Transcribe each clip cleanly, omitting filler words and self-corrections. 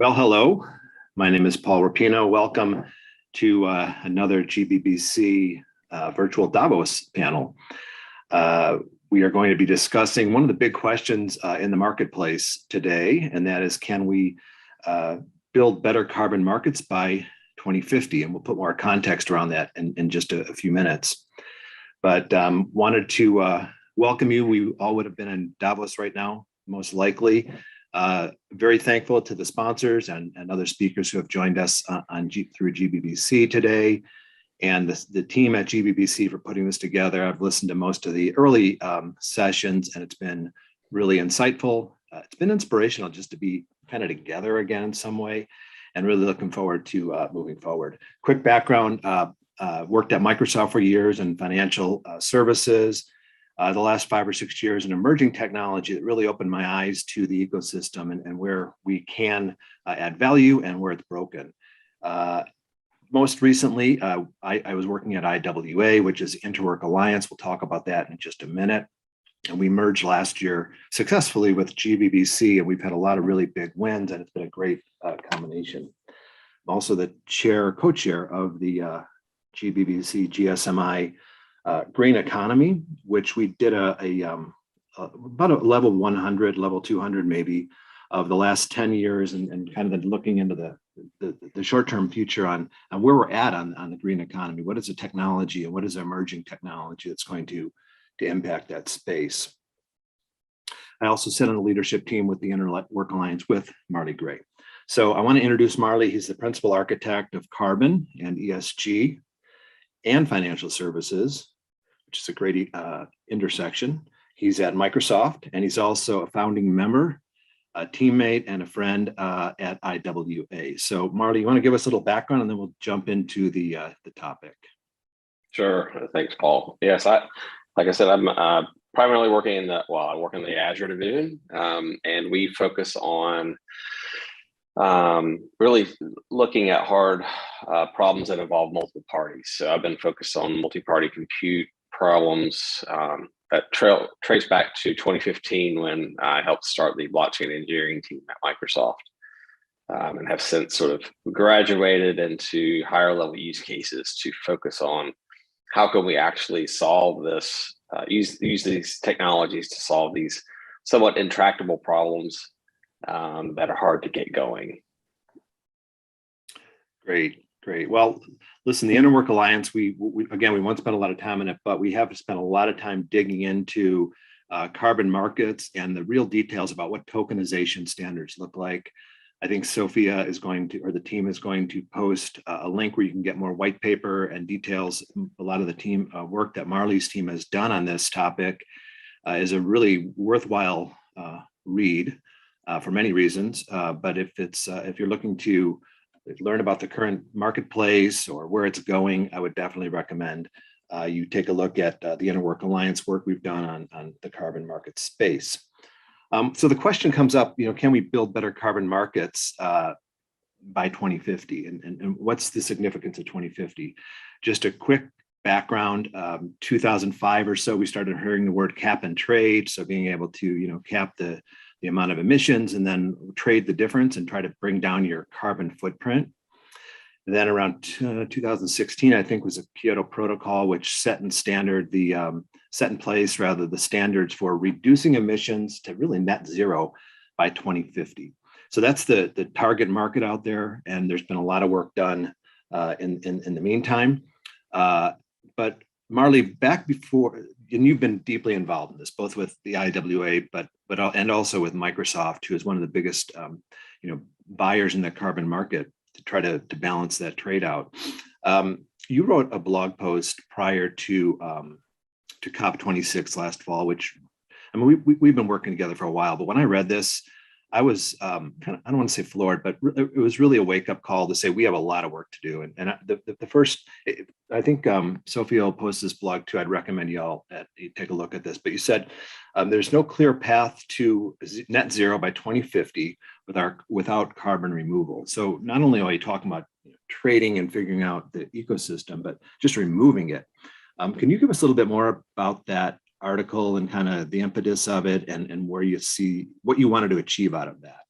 Well, hello. My name is Paul Rapino. Welcome to another GBBC virtual Davos panel. We are going to be discussing one of the big questions in the marketplace today, and that is, can we build better carbon markets by 2050? And we'll put more context around that in just a few minutes. But wanted to welcome you. We all would have been in Davos right now, most likely. Very thankful to the sponsors and other speakers who have joined us through GBBC today, and the team at GBBC for putting this together. I've listened to most of the early sessions, and it's been really insightful. It's been inspirational just to be kind of together again in some way, and really looking forward to moving forward. Quick background, worked at Microsoft for years in financial services. The last 5 or 6 years in emerging technology that really opened my eyes to the ecosystem and where we can add value and where it's broken. Most recently, I was working at IWA, which is Interwork Alliance. We'll talk about that in just a minute. And we merged last year successfully with GBBC, and we've had a lot of really big wins, and it's been a great combination. I'm also the co-chair of the GBBC GSMI Green Economy, which we did about a level 100, level 200 maybe, of the last 10 years, and kind of then looking into the short-term future on where we're at on the green economy. What is the technology and what is the emerging technology that's going to impact that space? I also sit on the leadership team with the Interwork Alliance with Marley Gray. So I want to introduce Marley. He's the principal architect of carbon and ESG and financial services, which is a great intersection. He's at Microsoft, and he's also a founding member, a teammate, and a friend at IWA. So Marley, you want to give us a little background, and then we'll jump into the topic. Sure. Thanks, Paul. Yes, like I said, I'm primarily working in I work in the Azure division, and we focus on really looking at hard problems that involve multiple parties. So I've been focused on multi-party compute problems that trace back to 2015 when I helped start the blockchain engineering team at Microsoft, and have since sort of graduated into higher level use cases to focus on how can we actually solve this, use these technologies to solve these somewhat intractable problems that are hard to get going. Great. Well, listen, the Interwork Alliance, we won't spend a lot of time on it, but we have spent a lot of time digging into carbon markets and the real details about what tokenization standards look like. I think Sophia is going to, or the team is going to post a link where you can get more white paper and details. A lot of the team work that Marley's team has done on this topic is a really worthwhile read for many reasons. But if you're looking to learn about the current marketplace or where it's going, I would definitely recommend you take a look at the Interwork Alliance work we've done on the carbon market space. So the question comes up, can we build better carbon markets by 2050? And what's the significance of 2050? Just a quick background, 2005 or so, we started hearing the word cap and trade. So being able to, cap the amount of emissions and then trade the difference and try to bring down your carbon footprint. And then around 2016, I think, was a Kyoto Protocol, which set in place the standards for reducing emissions to really net zero by 2050. So that's the target market out there, and there's been a lot of work done in the meantime. But Marley, back before, and you've been deeply involved in this, both with the IWA, and also with Microsoft, who is one of the biggest, buyers in the carbon market to try to balance that trade out. You wrote a blog post prior to COP26 last fall, which, we've been working together for a while, but when I read this, I was I don't want to say floored, but it was really a wake-up call to say we have a lot of work to do. And the first, I think Sophia will post this blog too. I'd recommend you all take a look at this. But you said there's no clear path to net zero by 2050 without carbon removal. So not only are you talking about trading and figuring out the ecosystem, but just removing it. Can you give us a little bit more about that article and kind of the impetus of it and where you see what you wanted to achieve out of that?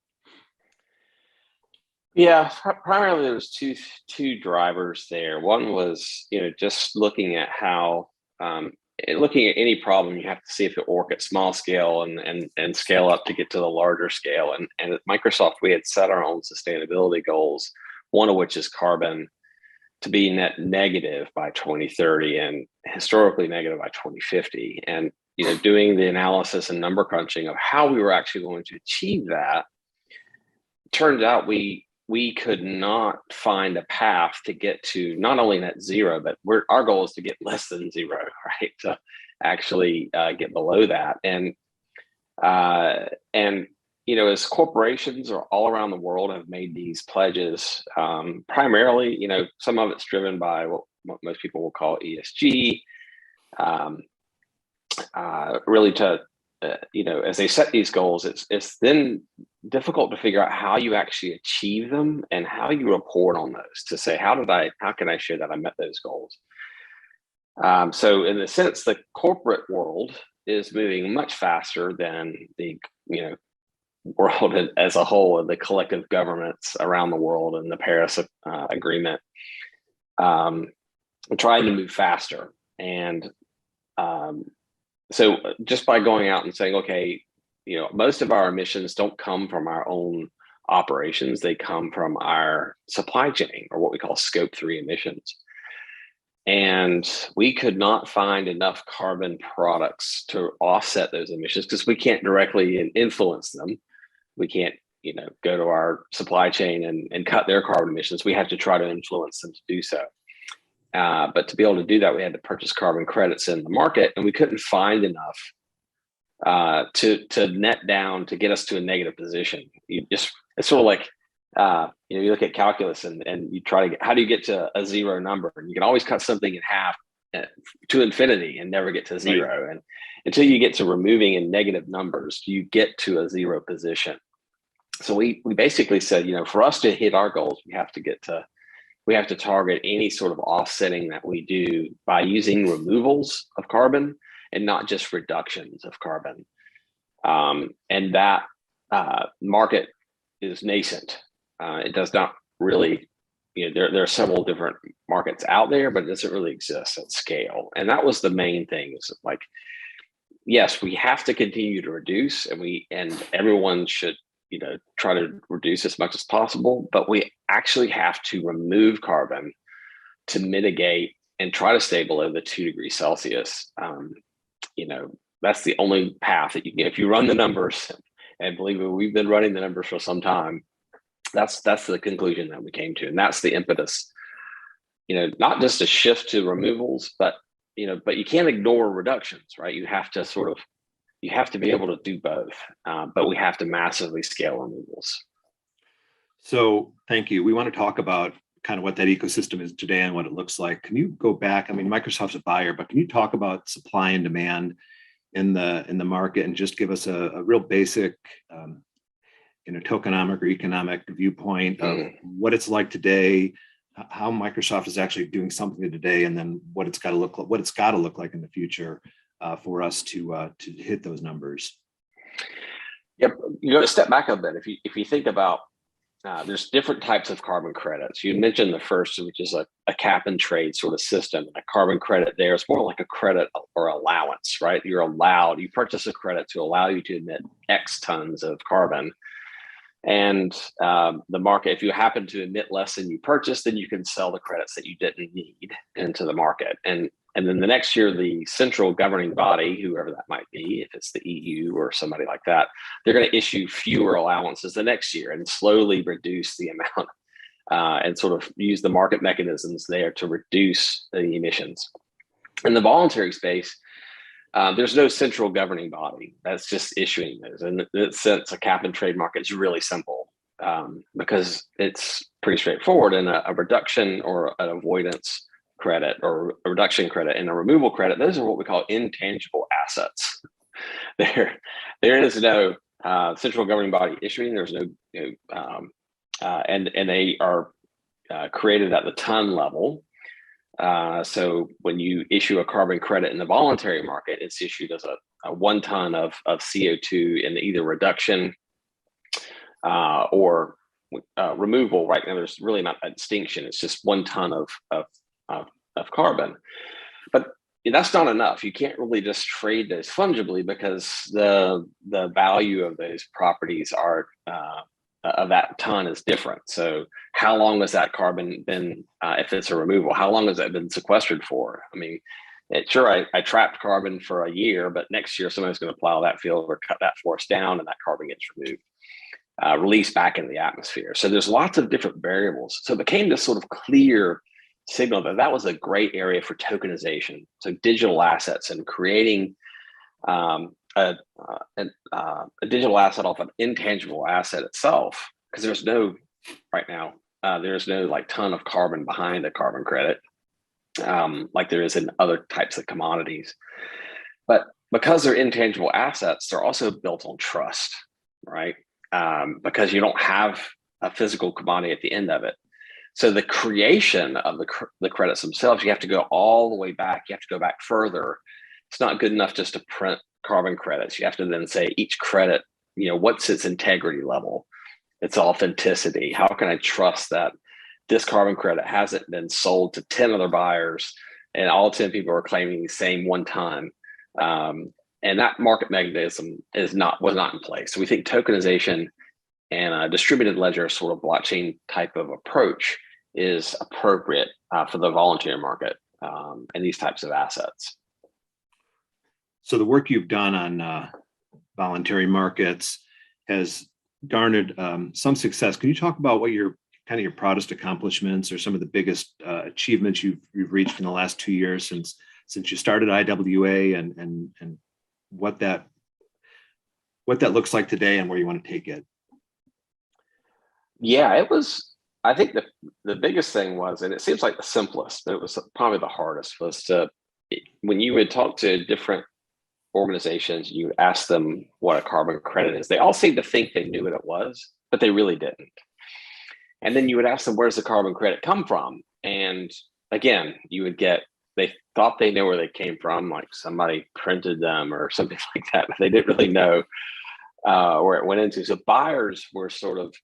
Yeah, primarily there was two drivers there. One was, just looking at how looking at any problem, you have to see if it work at small scale and scale up to get to the larger scale. And at Microsoft, we had set our own sustainability goals, one of which is carbon to be net negative by 2030 and historically negative by 2050. And doing the analysis and number crunching of how we were actually going to achieve that, turned out we could not find a path to get to not only net zero, but our goal is to get less than zero, right? To actually get below that. And as corporations are all around the world have made these pledges, primarily, some of it's driven by what most people will call ESG, really to as they set these goals, it's then difficult to figure out how you actually achieve them and how you report on those to say, how can I show that I met those goals? So in the sense, the corporate world is moving much faster than the, world as a whole, and the collective governments around the world and the Paris Agreement, trying to move faster. And so just by going out and saying, okay, most of our emissions don't come from our own operations. They come from our supply chain, or what we call scope 3 emissions. And we could not find enough carbon products to offset those emissions because we can't directly influence them. We can't, go to our supply chain and cut their carbon emissions. We have to try to influence them to do so. But to be able to do that, we had to purchase carbon credits in the market, and we couldn't find enough to net down to get us to a negative position. It's sort of like, you look at calculus and you try to get, how do you get to a zero number? And you can always cut something in half to infinity and never get to zero. Right. And until you get to removing in negative numbers, you get to a zero position. So we basically said, for us to hit our goals, we have to target any sort of offsetting that we do by using removals of carbon and not just reductions of carbon. And that market is nascent. It does not really, there are several different markets out there, but it doesn't really exist at scale. And that was the main thing, is like, yes, we have to continue to reduce, and everyone should, try to reduce as much as possible, but we actually have to remove carbon to mitigate and try to stay below the 2 degrees Celsius. That's the only path that you get. If you run the numbers, and believe me, we've been running the numbers for some time, that's the conclusion that we came to. And that's the impetus, not just a shift to removals, but you can't ignore reductions, right? You have to be able to do both, but we have to massively scale removals. So thank you. We want to talk about kind of what that ecosystem is today and what it looks like. Can you go back? I mean, Microsoft's a buyer, but can you talk about supply and demand in the market and just give us a real basic, tokenomic or economic viewpoint of what it's like today, how Microsoft is actually doing something today, and then what it's got to look like in the future for us to hit those numbers. Yep. Step back a bit. If you think about, there's different types of carbon credits. You mentioned the first, which is a cap and trade sort of system. A carbon credit there is more like a credit or allowance, right? You purchase a credit to allow you to emit X tons of carbon. And the market, if you happen to emit less than you purchased, then you can sell the credits that you didn't need into the market. And then the next year, the central governing body, whoever that might be, if it's the EU or somebody like that, they're going to issue fewer allowances the next year and slowly reduce the amount and sort of use the market mechanisms there to reduce the emissions. In the voluntary space, there's no central governing body that's just issuing those. And in that sense, a cap and trade market is really simple because it's pretty straightforward. And a reduction or an avoidance credit or a reduction credit and a removal credit, those are what we call intangible assets. There is no central governing body issuing. There's no, and they are created at the ton level. So when you issue a carbon credit in the voluntary market, it's issued as a 1 ton of CO2 in either reduction or removal right now, there's really not a distinction. It's just 1 ton of carbon. But that's not enough. You can't really just trade those fungibly because the value of those properties are of that ton is different. So how long has that carbon been, if it's a removal, how long has that been sequestered for? I mean, sure, I trapped carbon for a year, but next year somebody's going to plow that field or cut that forest down and that carbon gets removed, released back into the atmosphere. So there's lots of different variables. So it became this sort of clear signal that was a great area for tokenization. So digital assets and creating a digital asset off an intangible asset itself, because there's no right now there's no like ton of carbon behind a carbon credit like there is in other types of commodities. But because they're intangible assets, they're also built on trust, right? Because you don't have a physical commodity at the end of it. So the creation of the credits themselves, you have to go all the way back. You have to go back further. It's not good enough just to print carbon credits. You have to then say each credit, what's its integrity level, its authenticity. How can I trust that this carbon credit hasn't been sold to 10 other buyers and all 10 people are claiming the same 1 ton? And that market mechanism was not in place. So we think tokenization and a distributed ledger sort of blockchain type of approach is appropriate for the volunteer market and these types of assets. So the work you've done on voluntary markets has garnered some success. Can you talk about what your proudest accomplishments or some of the biggest achievements you've reached in the last 2 years since you started IWA and what that looks like today and where you want to take it? Yeah, it was, I think the biggest thing was, and it seems like the simplest, but it was probably the hardest, was when you would talk to different organizations, you ask them what a carbon credit is. They all seemed to think they knew what it was, but they really didn't. And then you would ask them, where's the carbon credit come from? And again, they thought they knew where they came from, like somebody printed them or something like that, but they didn't really know where it went into. So buyers were sort of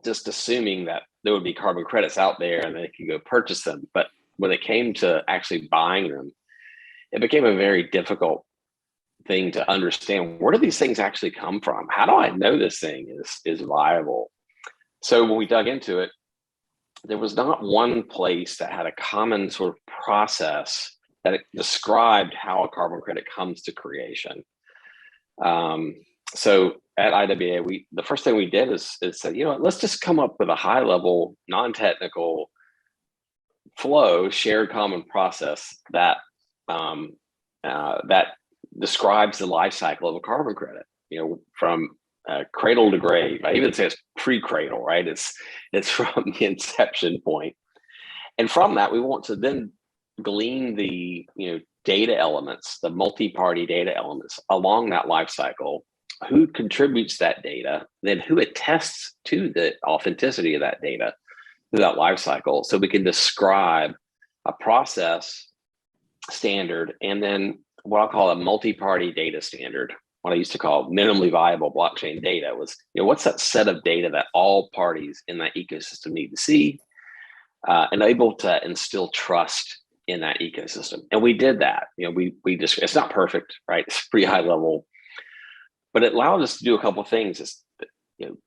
just assuming that there would be carbon credits out there and they could go purchase them. But when it came to actually buying them, it became a very difficult thing to understand. Where do these things actually come from? How do I know this thing is viable? So when we dug into it, there was not one place that had a common sort of process that described how a carbon credit comes to creation. So at IWA, the first thing we did is said, let's just come up with a high level, non-technical flow, shared common process that that describes the life cycle of a carbon credit, from cradle to grave. I even say it's pre-cradle, right? It's from the inception point. And from that, we want to then glean the data elements, the multi-party data elements along that life cycle. Who contributes that data, then who attests to the authenticity of that data through that life cycle, so we can describe a process standard, and then what I'll call a multi-party data standard. What I used to call minimally viable blockchain data was, what's that set of data that all parties in that ecosystem need to see, and able to instill trust in that ecosystem. And we did that. We just, it's not perfect, right? It's pretty high level. But it allowed us to do a couple of things: is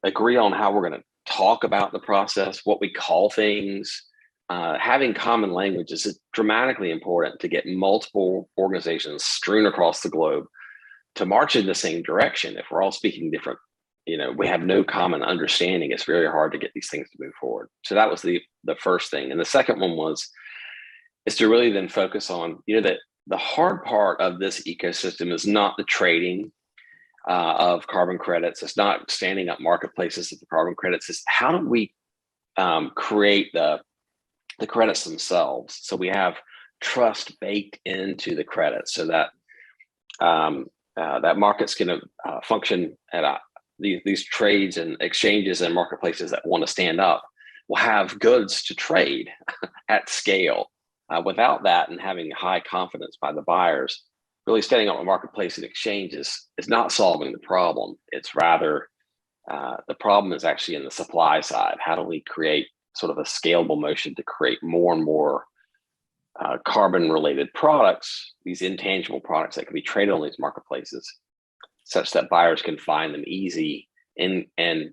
agree on how we're going to talk about the process, what we call things. Having common language is dramatically important to get multiple organizations strewn across the globe to march in the same direction. If we're all speaking different, we have no common understanding, it's very hard to get these things to move forward. So that was the first thing. And the second one is to really then focus on, that the hard part of this ecosystem is not the trading of carbon credits. It's not standing up marketplaces of the carbon credits. It's how do we create the credits themselves, so we have trust baked into the credits, so that that markets can function at these trades and exchanges and marketplaces that want to stand up will have goods to trade at scale. Without that, and having high confidence by the buyers, really standing up a marketplace and exchange is not solving the problem. It's rather The problem is actually in the supply side. How do we create sort of a scalable motion to create more and more carbon related products, these intangible products that can be traded on these marketplaces, such that buyers can find them easy and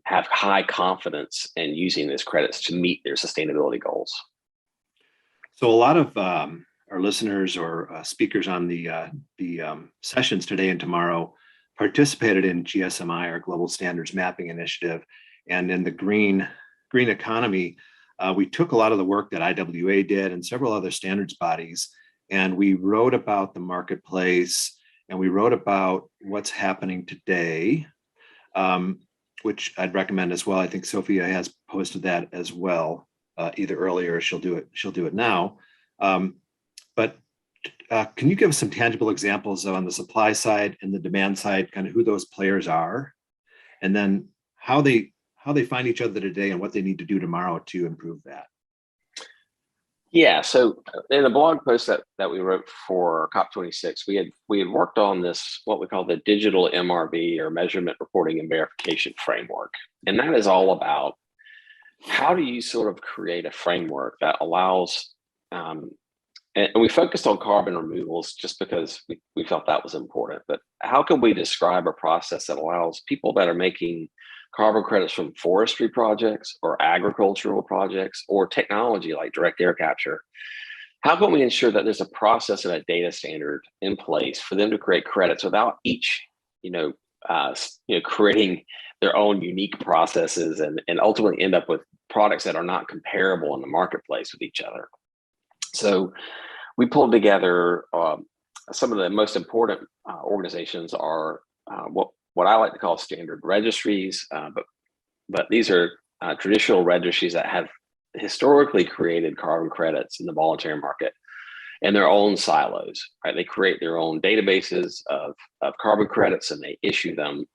have high confidence in using these credits to meet their sustainability goals. So a lot of our listeners or speakers on the sessions today and tomorrow participated in GSMI, our Global Standards Mapping Initiative, and in the green economy. We took a lot of the work that IWA did and several other standards bodies, and we wrote about the marketplace and we wrote about what's happening today, which I'd recommend as well. I think Sophia has posted that as well, either earlier or she'll do it now. But can you give us some tangible examples on the supply side and the demand side, kind of who those players are, and then how they find each other today and what they need to do tomorrow to improve that? Yeah, so in the blog post that we wrote for COP26, we had worked on this, what we call the digital MRV, or measurement, reporting, and verification framework. And that is all about how do you sort of create a framework that allows, and we focused on carbon removals just because we felt that was important, but how can we describe a process that allows people that are making carbon credits from forestry projects or agricultural projects or technology like direct air capture? How can we ensure that there's a process and a data standard in place for them to create credits without each, creating their own unique processes and ultimately end up with products that are not comparable in the marketplace with each other? So we pulled together some of the most important organizations are what I like to call standard registries, but these are traditional registries that have historically created carbon credits in the voluntary market in their own silos, right? They create their own databases of carbon credits and they issue them.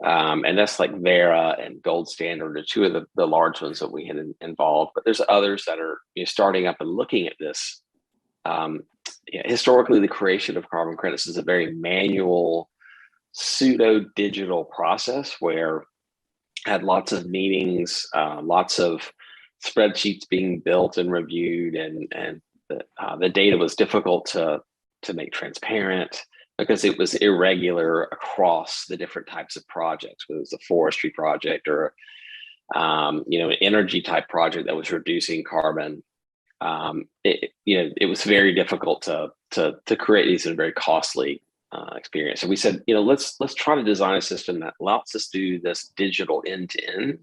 And that's like Vera and Gold Standard are two of the large ones that we had involved, but there's others that are starting up and looking at this. Historically, the creation of carbon credits is a very manual, pseudo-digital process where had lots of meetings, lots of spreadsheets being built and reviewed, and the data was difficult to make transparent because it was irregular across the different types of projects, whether it was a forestry project or an energy type project that was reducing carbon. It was very difficult to create these in a very costly experience. So we said, let's try to design a system that allows us to do this digital end-to-end,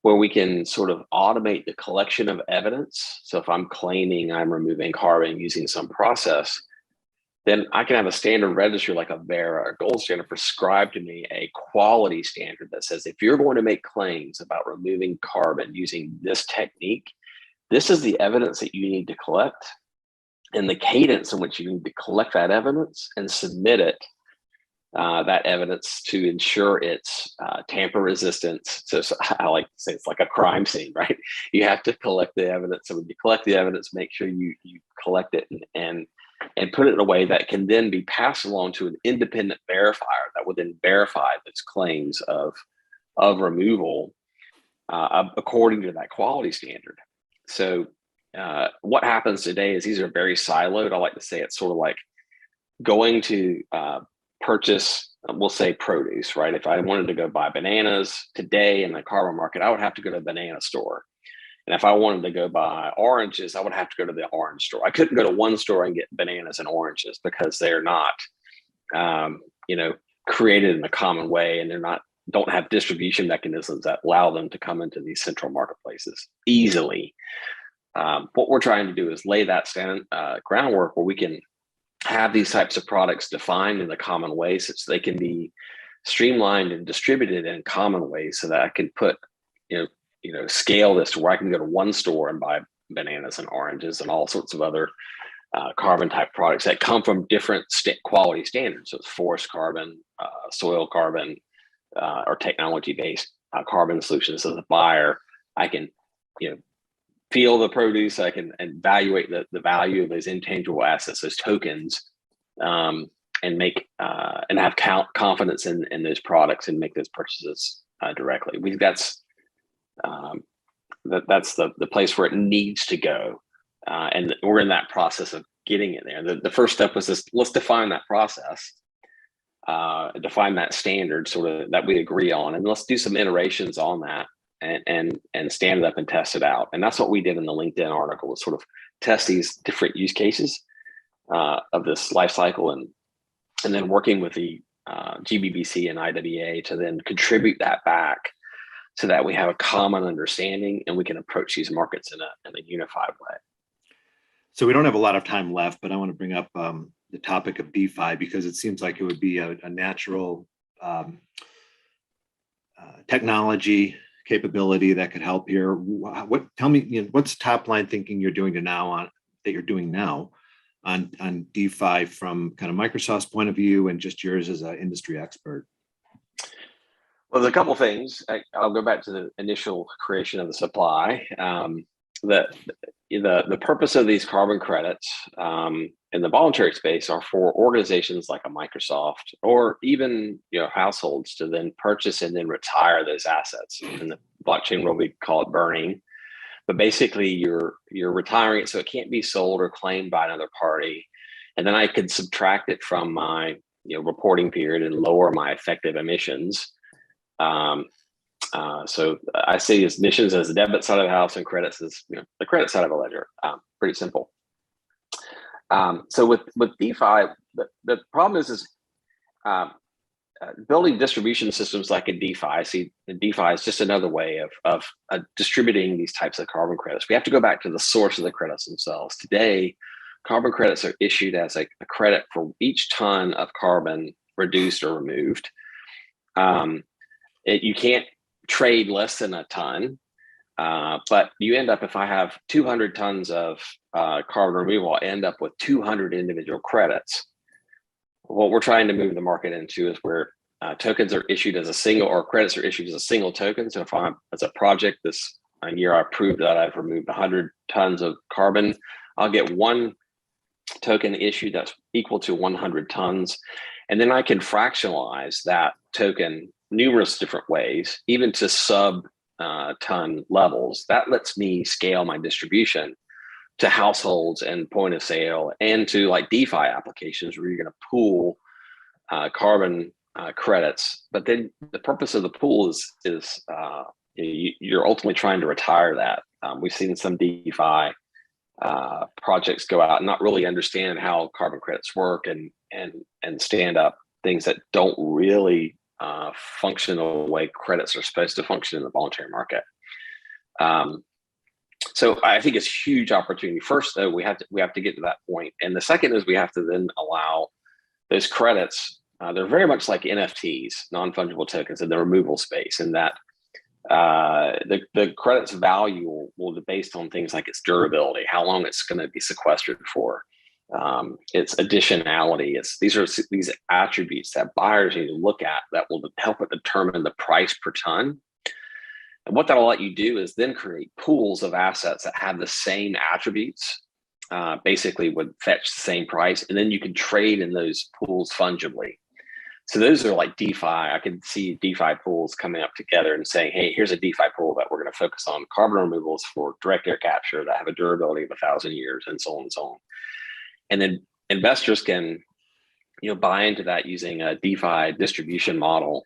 where we can sort of automate the collection of evidence. So if I'm claiming I'm removing carbon using some process, then I can have a standard registry like a Vera or Gold Standard prescribe to me a quality standard that says, if you're going to make claims about removing carbon using this technique, this is the evidence that you need to collect and the cadence in which you need to collect that evidence and submit it, that evidence, to ensure it's tamper resistant. So I like to say it's like a crime scene, right? You have to collect the evidence. So when you collect the evidence, make sure you collect it and put it in a way that can then be passed along to an independent verifier that will then verify those claims of removal according to that quality standard. So what happens today is these are very siloed. I like to say it's sort of like going to purchase, we'll say, produce, right? If I wanted to go buy bananas today in the carbon market, I would have to go to a banana store. And if I wanted to go buy oranges, I would have to go to the orange store. I couldn't go to one store and get bananas and oranges because they're not, created in a common way, and don't have distribution mechanisms that allow them to come into these central marketplaces easily. What we're trying to do is lay that groundwork where we can have these types of products defined in a common way, such they can be streamlined and distributed in common ways, so that I can put, scale this to where I can go to one store and buy bananas and oranges and all sorts of other carbon type products that come from different quality standards. So it's forest carbon, soil carbon, or technology based carbon solutions. As a buyer, I can, feel the produce, I can evaluate the value of those intangible assets, those tokens, and make and have confidence in those products and make those purchases directly. That's the place where it needs to go, and we're in that process of getting it there. The first step was this: let's define that process, define that standard, sort of that we agree on, and let's do some iterations on that, and stand it up and test it out. And that's what we did in the LinkedIn article: was sort of test these different use cases of this life cycle, and then working with the GBBC and IWA to then contribute that back, so that we have a common understanding and we can approach these markets in a unified way. So we don't have a lot of time left, but I want to bring up the topic of DeFi, because it seems like it would be a natural technology capability that could help here. Tell me, what's top line thinking you're doing now on DeFi from kind of Microsoft's point of view and just yours as an industry expert? Well, there's a couple things. I'll go back to the initial creation of the supply. The purpose of these carbon credits in the voluntary space are for organizations like a Microsoft, or even households, to then purchase and then retire those assets. In the blockchain world, we call it burning, but basically you're retiring it so it can't be sold or claimed by another party, and then I could subtract it from my reporting period and lower my effective emissions. So I see emissions as the debit side of the house and credits as the credit side of a ledger. Pretty simple. So with DeFi, the problem is building distribution systems like a DeFi. I see the DeFi is just another way of distributing these types of carbon credits. We have to go back to the source of the credits themselves. Today, carbon credits are issued as a credit for each ton of carbon reduced or removed. You can't trade less than a ton, but you end up, if I have 200 tons of carbon removal, I end up with 200 individual credits. What we're trying to move the market into is where tokens are issued as a single, or credits are issued as a single token. So if I'm, as a project, this year I proved that I've removed 100 tons of carbon, I'll get one token issued that's equal to 100 tons. And then I can fractionalize that token numerous different ways, even to sub ton levels. That lets me scale my distribution to households and point of sale, and to like DeFi applications where you're going to pool carbon credits. But then the purpose of the pool is you're ultimately trying to retire that. We've seen some DeFi projects go out and not really understand how carbon credits work, and stand up things that don't really function the way credits are supposed to function in the voluntary market. So I think it's huge opportunity. First, though, we have to get to that point, and the second is we have to then allow those credits. They're very much like NFTs, non-fungible tokens, in the removal space, in that the credit's value will be based on things like its durability, how long it's going to be sequestered for, its additionality. These attributes that buyers need to look at that will help it determine the price per ton. And what that'll let you do is then create pools of assets that have the same attributes, basically would fetch the same price, and then you can trade in those pools fungibly. So those are like DeFi. I can see DeFi pools coming up together and saying, hey, here's a DeFi pool that we're going to focus on carbon removals for direct air capture that have a durability of 1,000 years, and so on and so on. And then investors can buy into that using a DeFi distribution model.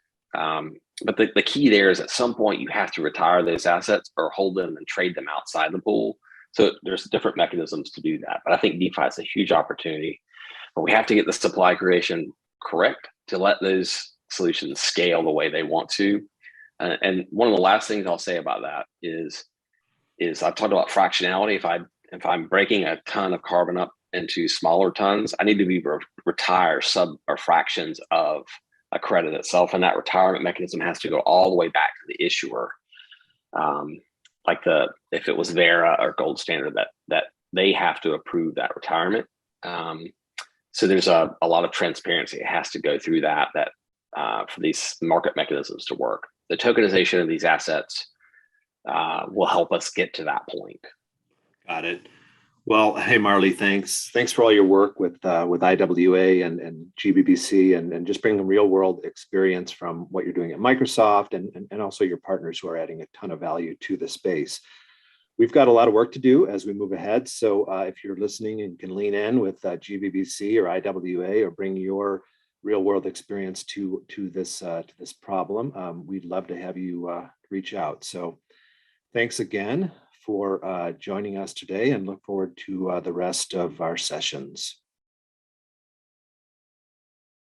But the key there is at some point you have to retire those assets or hold them and trade them outside the pool. So there's different mechanisms to do that. But I think DeFi is a huge opportunity, but we have to get the supply creation correct to let those solutions scale the way they want to. And one of the last things I'll say about that is I've talked about fractionality. If I'm breaking a ton of carbon up into smaller tons, I need to be retire sub or fractions of a credit itself, and that retirement mechanism has to go all the way back to the issuer. If it was Vera or Gold Standard, that they have to approve that retirement. So there's a lot of transparency. It has to go through that for these market mechanisms to work. The tokenization of these assets will help us get to that point. Got it. Well, hey Marley, thanks. Thanks for all your work with IWA and GBBC and just bringing real world experience from what you're doing at Microsoft and also your partners who are adding a ton of value to the space. We've got a lot of work to do as we move ahead. So if you're listening and can lean in with GBBC or IWA or bring your real world experience to this problem, we'd love to have you reach out. So thanks again for joining us today and look forward to the rest of our sessions.